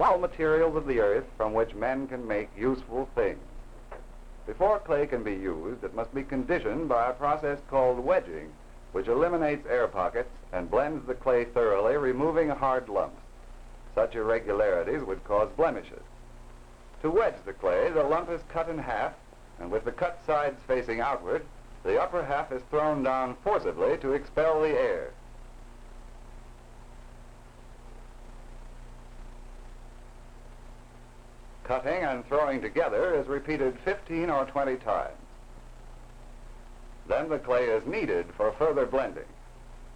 All materials of the earth from which men can make useful things. Before clay can be used, it must be conditioned by a process called wedging, which eliminates air pockets and blends the clay thoroughly, removing hard lumps. Such irregularities would cause blemishes. To wedge the clay, the lump is cut in half, and with the cut sides facing outward, the upper half is thrown down forcibly to expel the air. Cutting and throwing together is repeated 15 or 20 times. Then the clay is kneaded for further blending.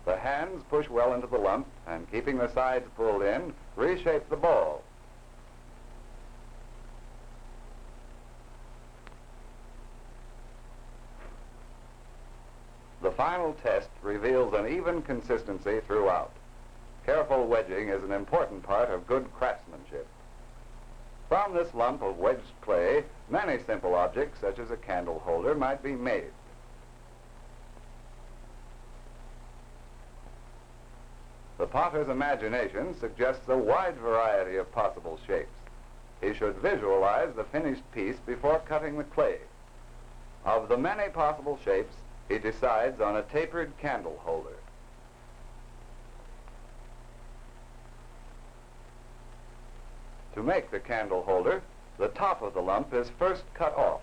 The hands push well into the lump and, keeping the sides pulled in, reshape the ball. The final test reveals an even consistency throughout. Careful wedging is an important part of good craftsmanship. From this lump of wedged clay, many simple objects, such as a candle holder, might be made. The potter's imagination suggests a wide variety of possible shapes. He should visualize the finished piece before cutting the clay. Of the many possible shapes, he decides on a tapered candle holder. To make the candle holder, the top of the lump is first cut off.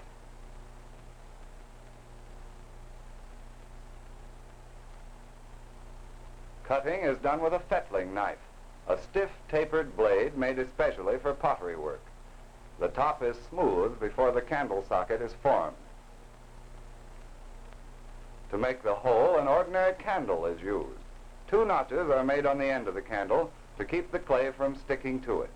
Cutting is done with a fettling knife, a stiff tapered blade made especially for pottery work. The top is smooth before the candle socket is formed. To make the hole, an ordinary candle is used. 2 notches are made on the end of the candle to keep the clay from sticking to it.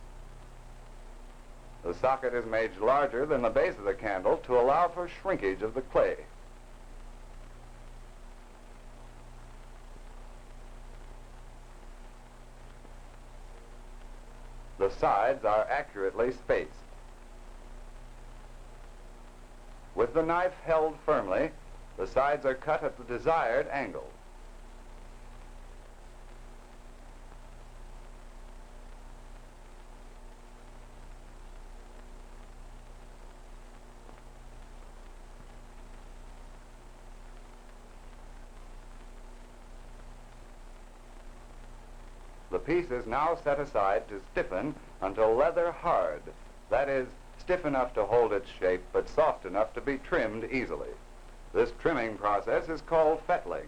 The socket is made larger than the base of the candle to allow for shrinkage of the clay. The sides are accurately spaced. With the knife held firmly, the sides are cut at the desired angle. The piece is now set aside to stiffen until leather hard, that is, stiff enough to hold its shape but soft enough to be trimmed easily. This trimming process is called fettling,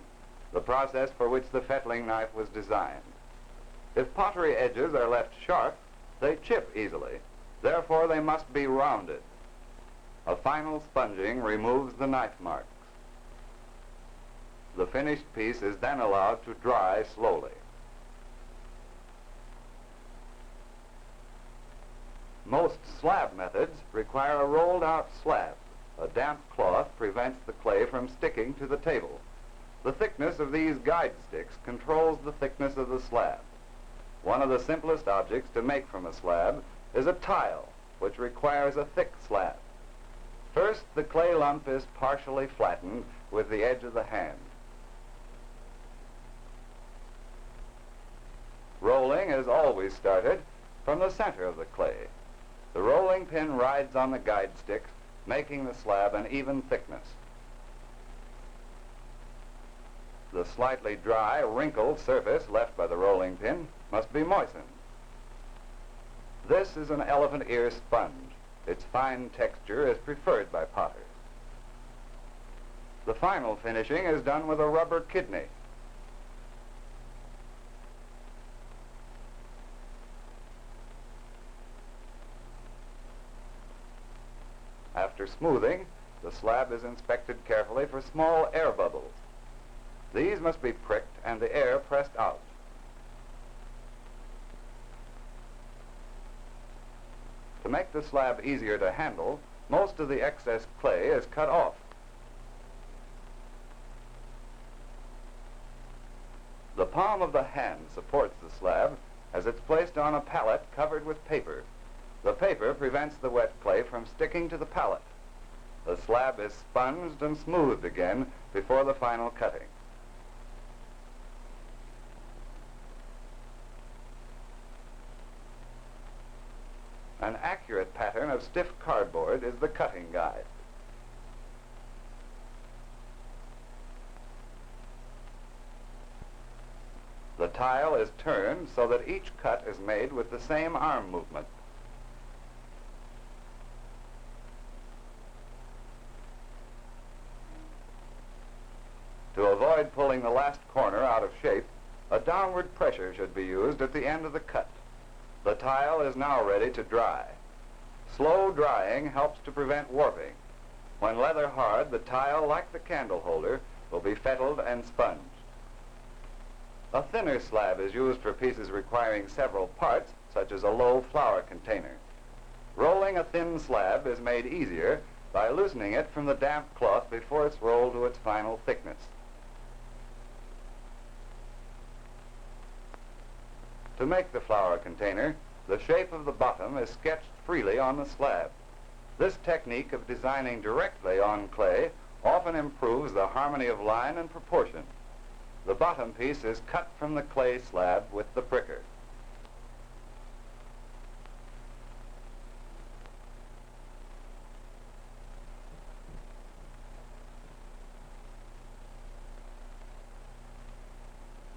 the process for which the fettling knife was designed. If pottery edges are left sharp, they chip easily. Therefore, they must be rounded. A final sponging removes the knife marks. The finished piece is then allowed to dry slowly. Most slab methods require a rolled out slab. A damp cloth prevents the clay from sticking to the table. The thickness of these guide sticks controls the thickness of the slab. One of the simplest objects to make from a slab is a tile, which requires a thick slab. First, the clay lump is partially flattened with the edge of the hand. Rolling is always started from the center of the clay. The rolling pin rides on the guide sticks, making the slab an even thickness. The slightly dry, wrinkled surface left by the rolling pin must be moistened. This is an elephant ear sponge. Its fine texture is preferred by potters. The final finishing is done with a rubber kidney. After smoothing, the slab is inspected carefully for small air bubbles. These must be pricked and the air pressed out. To make the slab easier to handle, most of the excess clay is cut off. The palm of the hand supports the slab as it's placed on a pallet covered with paper. The paper prevents the wet clay from sticking to the pallet. The slab is sponged and smoothed again before the final cutting. An accurate pattern of stiff cardboard is the cutting guide. The tile is turned so that each cut is made with the same arm movement. To avoid pulling the last corner out of shape, a downward pressure should be used at the end of the cut. The tile is now ready to dry. Slow drying helps to prevent warping. When leather hard, the tile, like the candle holder, will be fettled and sponged. A thinner slab is used for pieces requiring several parts, such as a low flour container. Rolling a thin slab is made easier by loosening it from the damp cloth before it's rolled to its final thickness. To make the flour container, the shape of the bottom is sketched freely on the slab. This technique of designing directly on clay often improves the harmony of line and proportion. The bottom piece is cut from the clay slab with the pricker.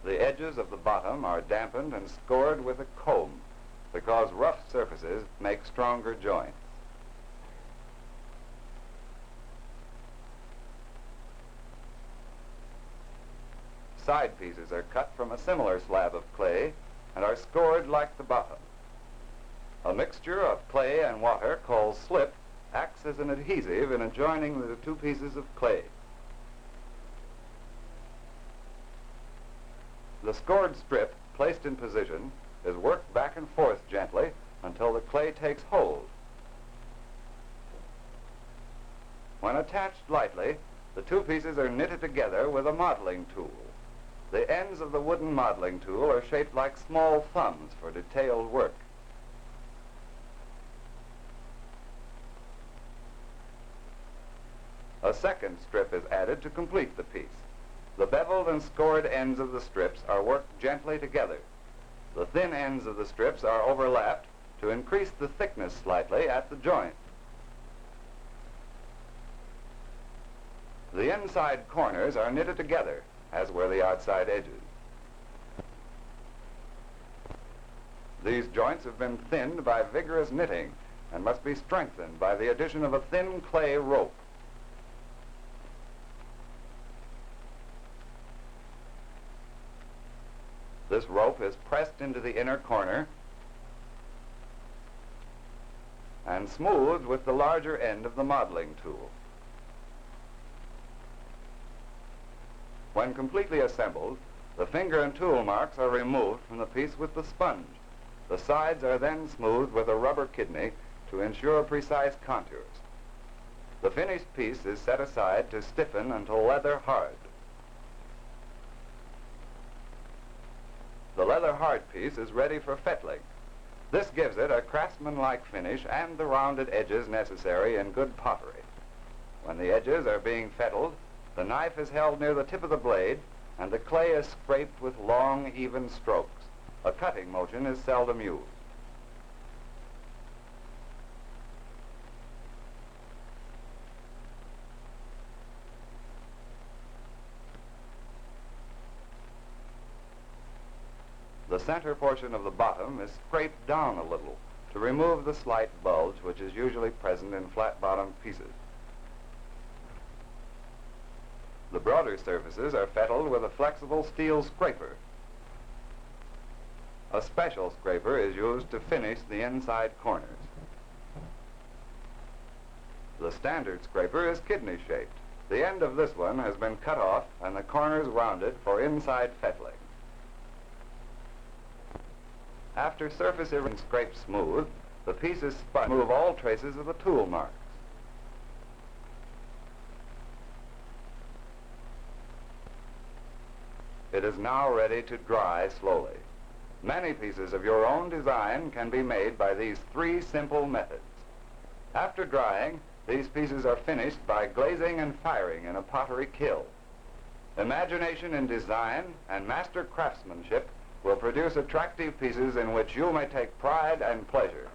The edges of the bottom are dampened and scored with a comb because rough surfaces make stronger joints. Side pieces are cut from a similar slab of clay and are scored like the bottom. A mixture of clay and water called slip acts as an adhesive in adjoining the two pieces of clay. The scored strip, placed in position, is worked back and forth gently until the clay takes hold. When attached lightly, the two pieces are knitted together with a modeling tool. The ends of the wooden modeling tool are shaped like small thumbs for detailed work. A second strip is added to complete the piece. The beveled and scored ends of the strips are worked gently together. The thin ends of the strips are overlapped to increase the thickness slightly at the joint. The inside corners are knitted together, as were the outside edges. These joints have been thinned by vigorous knitting and must be strengthened by the addition of a thin clay rope. This rope is pressed into the inner corner and smoothed with the larger end of the modeling tool. When completely assembled, the finger and tool marks are removed from the piece with the sponge. The sides are then smoothed with a rubber kidney to ensure precise contours. The finished piece is set aside to stiffen until leather hard. The leather hard piece is ready for fettling. This gives it a craftsman-like finish and the rounded edges necessary in good pottery. When the edges are being fettled, the knife is held near the tip of the blade and the clay is scraped with long, even strokes. A cutting motion is seldom used. The center portion of the bottom is scraped down a little to remove the slight bulge which is usually present in flat-bottomed pieces. The broader surfaces are fettled with a flexible steel scraper. A special scraper is used to finish the inside corners. The standard scraper is kidney-shaped. The end of this one has been cut off and the corners rounded for inside fettling. After surface is scraped smooth, the piece is spun to remove all traces of the tool marks. It is now ready to dry slowly. Many pieces of your own design can be made by these three simple methods. After drying, these pieces are finished by glazing and firing in a pottery kiln. Imagination in design and master craftsmanship will produce attractive pieces in which you may take pride and pleasure.